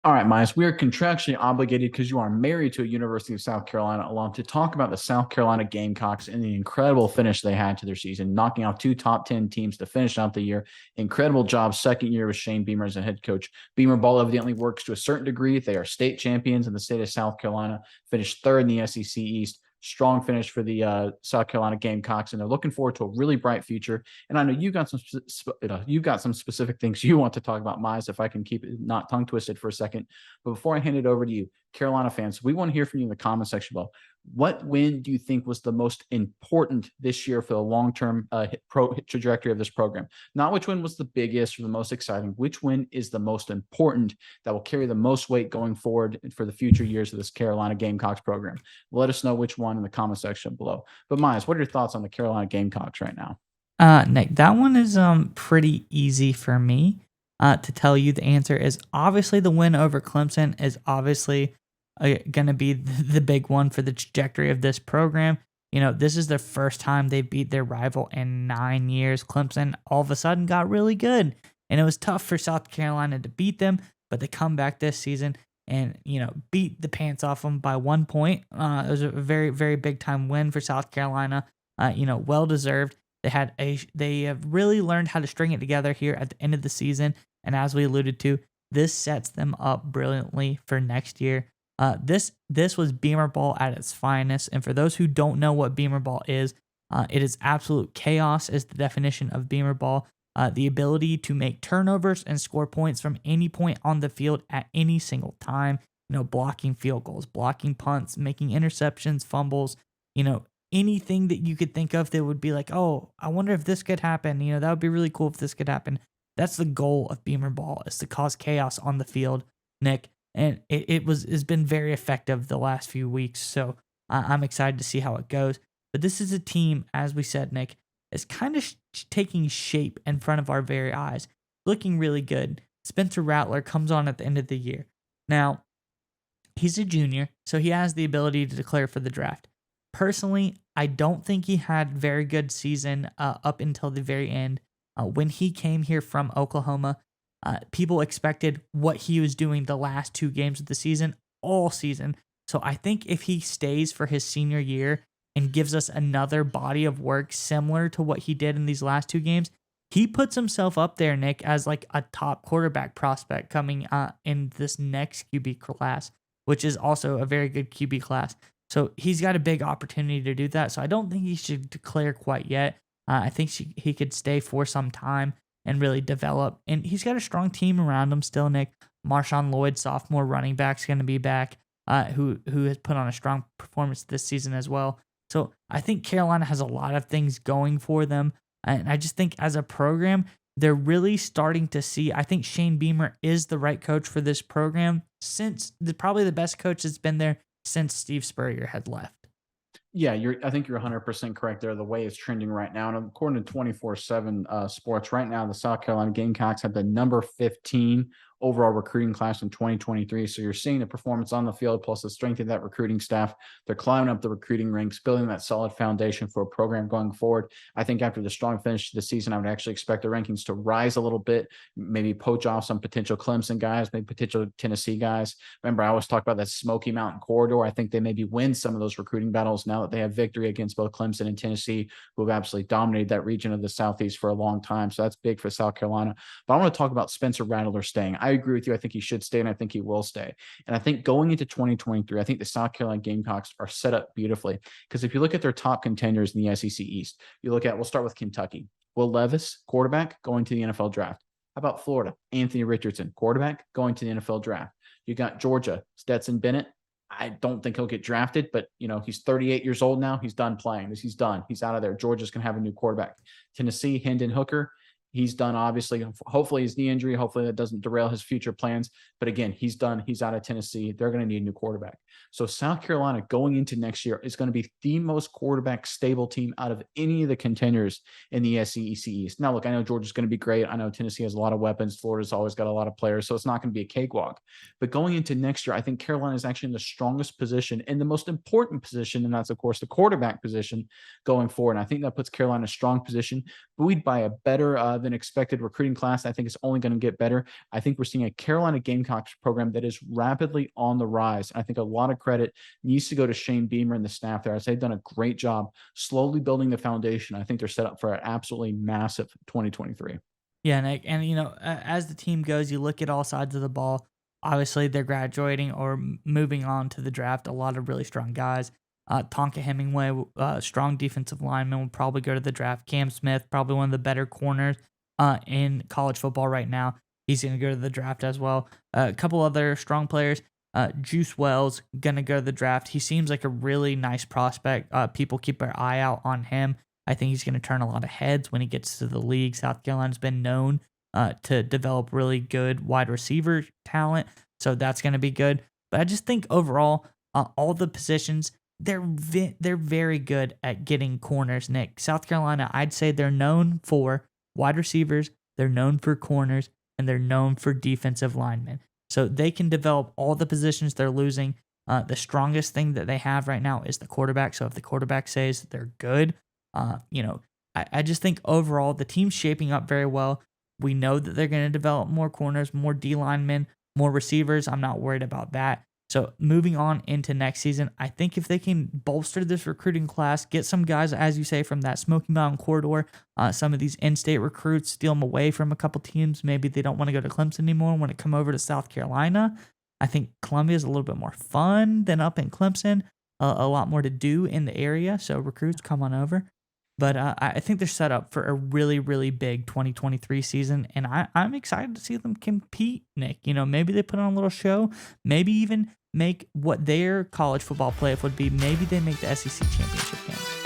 All right, Miles, we are contractually obligated because you are married to a University of South Carolina alum to talk about the South Carolina Gamecocks and the incredible finish they had to their season, knocking out two top 10 teams to finish out the year. Incredible job, second year with Shane Beamer as a head coach. Beamer ball evidently works to a certain degree. They are state champions in the state of South Carolina, finished third in the SEC East. Strong finish for the South Carolina Gamecocks, and they're looking forward to a really bright future. And I know you got some specific things you want to talk about, Miles. If I can keep it not tongue twisted for a second, but before I hand it over to you, Carolina fans, we want to hear from you in the comment section below. What win do you think was the most important this year for the long-term trajectory of this program? Not which win was the biggest or the most exciting. Which win is the most important that will carry the most weight going forward for the future years of this Carolina Gamecocks program? Let us know which one in the comment section below. But Myers, what are your thoughts on the Carolina Gamecocks right now? Nick, that one is pretty easy for me. To tell you the answer is obviously the win over Clemson is obviously going to be the big one for the trajectory of this program. You know, this is the first time they beat their rival in 9 years. Clemson all of a sudden got really good, and it was tough for South Carolina to beat them, but they come back this season and beat the pants off them by 1 point. It was a very very big time win for South Carolina. Well deserved. They have really learned how to string it together here at the end of the season, and as we alluded to, this sets them up brilliantly for next year. This was Beamer ball at its finest, and for those who don't know what Beamer ball is, it is absolute chaos. Is the definition of Beamer ball. The ability to make turnovers and score points from any point on the field at any single time. Blocking field goals, blocking punts, making interceptions, fumbles. Anything that you could think of that would be like, oh, I wonder if this could happen. That would be really cool if this could happen. That's the goal of Beamer Ball, is to cause chaos on the field, Nick. And it's been very effective the last few weeks. So I'm excited to see how it goes. But this is a team, as we said, Nick, is kind of taking shape in front of our very eyes, looking really good. Spencer Rattler comes on at the end of the year. Now, he's a junior, so he has the ability to declare for the draft. Personally, I don't think he had very good season up until the very end. When he came here from Oklahoma, people expected what he was doing the last two games of the season, all season. So I think if he stays for his senior year and gives us another body of work similar to what he did in these last two games, he puts himself up there, Nick, as like a top quarterback prospect coming in this next QB class, which is also a very good QB class. So he's got a big opportunity to do that. So I don't think he should declare quite yet. I think he could stay for some time and really develop. And he's got a strong team around him still, Nick. Marshawn Lloyd, sophomore running back, is going to be back, who has put on a strong performance this season as well. So I think Carolina has a lot of things going for them. And I just think as a program, they're really starting to see. I think Shane Beamer is the right coach for this program, since probably the best coach that's been there since Steve Spurrier had left. Yeah, I think you're 100% correct there. The way it's trending right now, and according to 24/7 Sports, right now the South Carolina Gamecocks have the number 15 overall recruiting class in 2023. So you're seeing the performance on the field plus the strength of that recruiting staff. They're climbing up the recruiting ranks, building that solid foundation for a program going forward. I think after the strong finish to the season, I would actually expect the rankings to rise a little bit, maybe poach off some potential Clemson guys, maybe potential Tennessee guys. Remember, I always talk about that Smoky Mountain corridor. I think they maybe win some of those recruiting battles now that they have victory against both Clemson and Tennessee, who have absolutely dominated that region of the Southeast for a long time. So that's big for South Carolina. But I want to talk about Spencer Rattler staying. I agree with you. I think he should stay, and I think he will stay. And I think going into 2023, I think the South Carolina Gamecocks are set up beautifully, because if you look at their top contenders in the SEC East, we'll start with Kentucky. Will Levis, quarterback, going to the NFL draft. How about Florida? Anthony Richardson, quarterback, going to the NFL draft. You got Georgia, Stetson Bennett. I don't think he'll get drafted, but he's 38 years old now. He's done playing. He's done. He's out of there. Georgia's going to have a new quarterback. Tennessee, Hendon Hooker. He's done, obviously. Hopefully his knee injury, hopefully that doesn't derail his future plans. But again, he's done. He's out of Tennessee. They're going to need a new quarterback. So South Carolina going into next year is going to be the most quarterback stable team out of any of the contenders in the SEC East. Now, look, I know Georgia's going to be great. I know Tennessee has a lot of weapons. Florida's always got a lot of players, so it's not going to be a cakewalk. But going into next year, I think Carolina is actually in the strongest position and the most important position, and that's, of course, the quarterback position going forward. And I think that puts Carolina in a strong position, buoyed by a better than expected recruiting class. I think it's only going to get better. I think we're seeing a Carolina Gamecocks program that is rapidly on the rise. I think a lot of credit needs to go to Shane Beamer and the staff there, as they've done a great job slowly building the foundation. I think they're set up for an absolutely massive 2023. Yeah, and as the team goes, you look at all sides of the ball. Obviously, they're graduating or moving on to the draft. A lot of really strong guys. Tonka Hemingway, strong defensive lineman, will probably go to the draft. Cam Smith, probably one of the better corners in college football right now. He's going to go to the draft as well. A couple other strong players. Juice Wells going to go to the draft. He seems like a really nice prospect. People keep their eye out on him. I think he's going to turn a lot of heads when he gets to the league. South Carolina's been known to develop really good wide receiver talent, so that's going to be good. But I just think overall, all the positions, they're very good at getting corners, Nick. South Carolina, I'd say they're known for wide receivers, they're known for corners, and they're known for defensive linemen. So they can develop all the positions they're losing. The strongest thing that they have right now is the quarterback. So if the quarterback says they're good, I just think overall the team's shaping up very well. We know that they're going to develop more corners, more D linemen, more receivers. I'm not worried about that. So moving on into next season, I think if they can bolster this recruiting class, get some guys, as you say, from that Smoky Mountain corridor, some of these in-state recruits, steal them away from a couple teams. Maybe they don't want to go to Clemson anymore, want to come over to South Carolina. I think Columbia is a little bit more fun than up in Clemson, a lot more to do in the area. So recruits, come on over. But I think they're set up for a really, really big 2023 season, and I'm excited to see them compete, Nick. Maybe they put on a little show, maybe even make what their college football playoff would be. Maybe they make the SEC championship game.